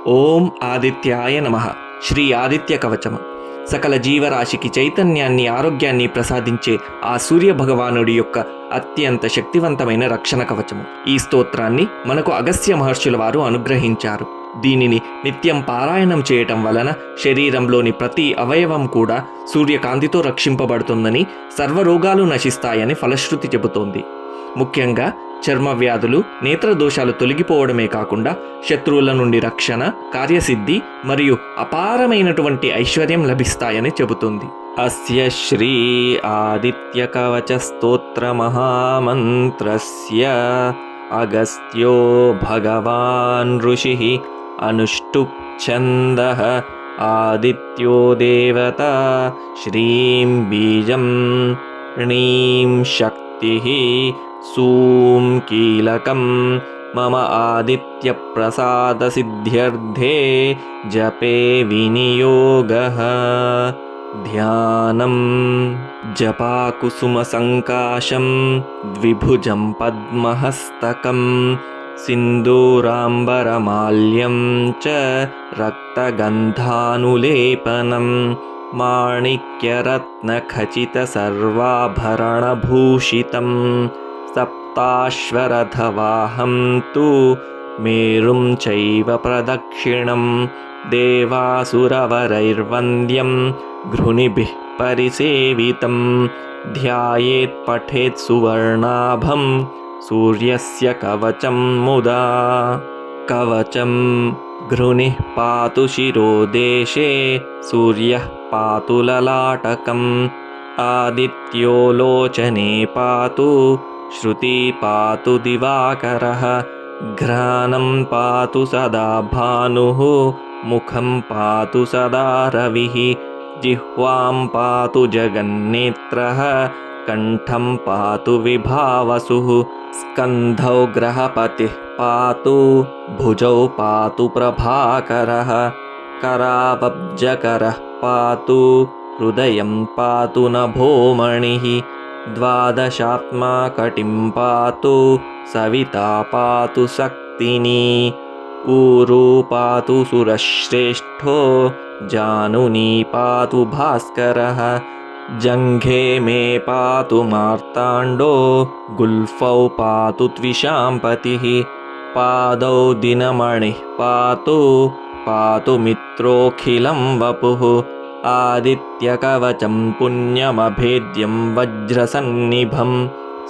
ఓం ఆదిత్యాయ నమః. శ్రీ ఆదిత్య కవచం. సకల జీవరాశికి చైతన్యాన్ని, ఆరోగ్యాన్ని ప్రసాదించే ఆ సూర్య భగవానుడి యొక్క అత్యంత శక్తివంతమైన రక్షణ కవచము. ఈ స్తోత్రాన్ని మనకు అగస్త్య మహర్షుల వారు అనుగ్రహించారు. దీనిని నిత్యం పారాయణం చేయటం వలన శరీరంలోని ప్రతి అవయవం కూడా సూర్యకాంతితో రక్షింపబడుతుందని, సర్వరోగాలు నశిస్తాయని ఫలశ్రుతి చెబుతోంది. ముఖ్యంగా చర్మ వ్యాధులు, నేత్రదోషాలు తొలగిపోవడమే కాకుండా శత్రువుల నుండి రక్షణ, కార్యసిద్ధి మరియు అపారమైనటువంటి ఐశ్వర్యం లభిస్తాయని చెబుతుంది. అస్య శ్రీ ఆదిత్య కవచ స్తోత్ర మహామంత్రస్య అగస్త్యో భగవాన్ ఋషి అనుష్టుప్ ఛందః ఆదిత్యో దేవత శ్రీం బీజం ణీం శక్తిః సూం కీలకం మమ ఆదిత్య ప్రసాద సిద్ధ్యర్థే జపే వినియోగః. ధ్యానం. జపాకుసుమ సంకాశం ద్విభుజం పద్మహస్తకం సింధూరాంబరమాల్యం చ రక్తగంధానులేపనం మాణిక్యరత్నఖచిత సర్వాభరణభూషితం సప్తాశ్వరథవాహం తు మేరుం చైవ ప్రదక్షిణం దేవాసురవరైర్వంద్యం గృణిభిః పరిసేవితం ధ్యాయేత్ పఠేత్ సువర్ణాభం సూర్యస్య కవచం ముదా. కవచం. గృణిః పాతు శిరోదేశే సూర్యః పాతు లలాటకం ఆదిత్యో లోచనే పాతు శ్రుతి పాతు దివాకరః ఘ్రాణం పాతు సదా భానుః ముఖం పాతు సదా రవిః జిహ్వాం పాతు జగన్నేత్రః కంఠం పాతు విభావసుః స్కంధౌ గ్రహపతిః పాతు భుజౌ పాతు ప్రభాకరః కరావబ్జకరః పాతు హృదయం పాతు నభోమణిః ద్వాదశాత్మా కటిం పాతు సవితా పాతు శక్తిని ఊరు పాతు సురశ్రేష్ఠో జానునీ పాతు భాస్కరః జంఘే మే పాతు మార్తాండో గుల్ఫౌ పాతు త్విషాంపతిః పాదౌ దినమణిః పాతు పాతు మిత్రోఖిలం వపుః ఆదిత్యకవచం పుణ్యమభేద్యం వజ్రసన్నిభం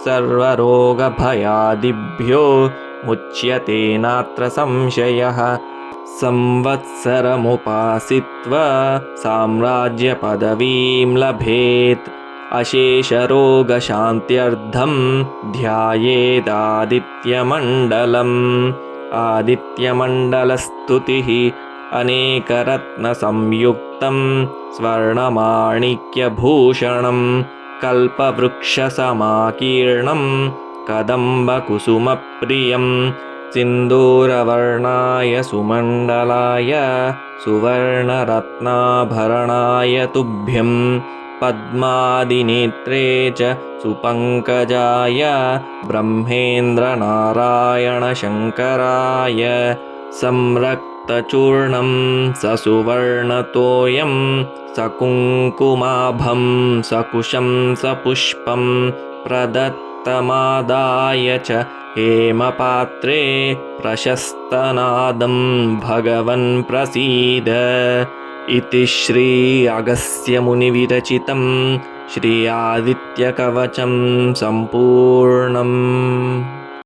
సర్వరోగభయాదిభ్యో ముచ్యతే నాత్ర సంశయః సంవత్సరముపాసిత్వా సామ్రాజ్యపదవీం లభేత్ అశేషరోగశాంత్యర్థం ధ్యాయేదాదిత్యమండలం. ఆదిత్యమండలస్తుతిః అనేకరత్నసంయుక్తం స్వర్ణమాణిక్యభూషణం కల్పవృక్షసమాకీర్ణం కదంబకుసుమప్రియం సింధూరవర్ణాయ సుమండలాయ సువర్ణరత్నాభరణాయ తుభ్యం పద్మాదినేత్రే చ సుపంకజాయ బ్రహ్మేంద్రనారాయణ శంకరాయ సంరక్తచూర్ణం ససువర్ణతోయం సకుంకుమాభం సకుశం సపుష్పం ప్రదత్తమాదాయ చ హేమపాత్రే ప్రశస్తనాదం భగవన్ ప్రసీద. ఇతి శ్రీ అగస్త్యముని విరచితం శ్రీ ఆదిత్య కవచం సంపూర్ణం.